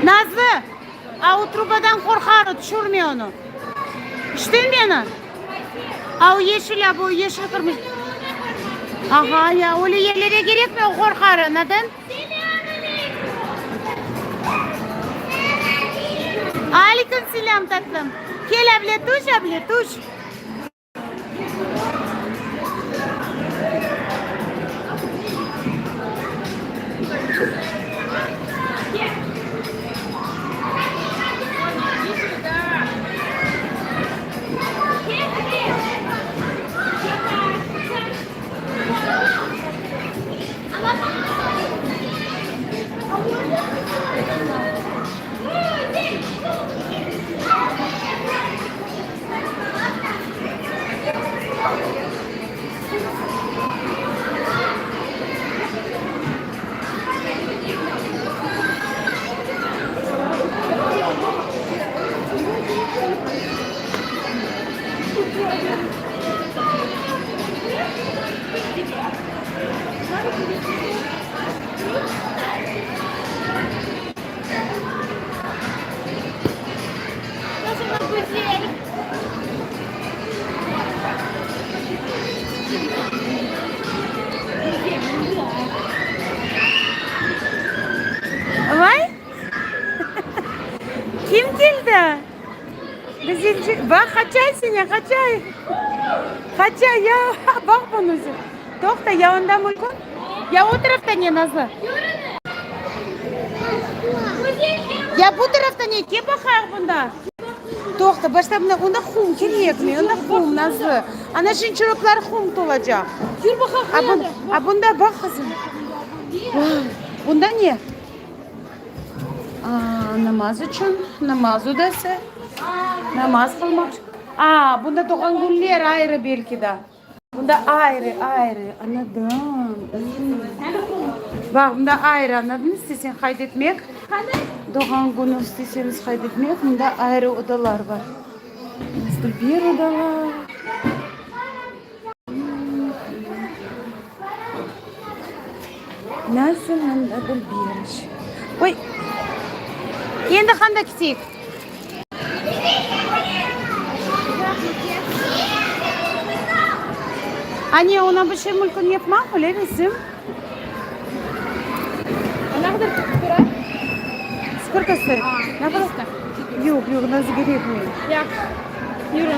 Nazlı, o trubadan korkar, düşürmüyor onu. İşte beni. O yeşil, bu yeşil kırmızı. Aha ya, öyle yerlere gerek mi o korkar? Neden? Aleyküm selam tatlım. Gel abla tuş. Vay. Kim geldi? Güzelcik. Bak kaçaysın ya kaçay. Kaçay ya. Bak bunu. Dokta ya ondan uygun. Ya o tarafta niye Nazlı? Ya bu tarafta niye? Kim bakar bunda? Dokta başta bunda kum gerek mi? Onda kum Nazlı. Ana şimdi çoraplar kum dolacak. Yürü bakalım. Bunda bak kızım. Bunda niye? Namaz için. Namaz odası. Namaz kılmak. Bunda doğan günler ayrı belki de. Bunda ayrı. Anladım. Bak bunda ayrı anladın mı? İstesen kaydetmek. Doğan günü isteseniz kaydetmek. Bunda ayrı odalar var. Nasıl bir oda var? Nasıl bir yer? Oy. Endi qanday kichik? Anne ona bir şey mülkün yapmak öyle resim. Ne kadar para? Сколько стоит? Yok nasıl gerekmiyor. Ya. Yürü.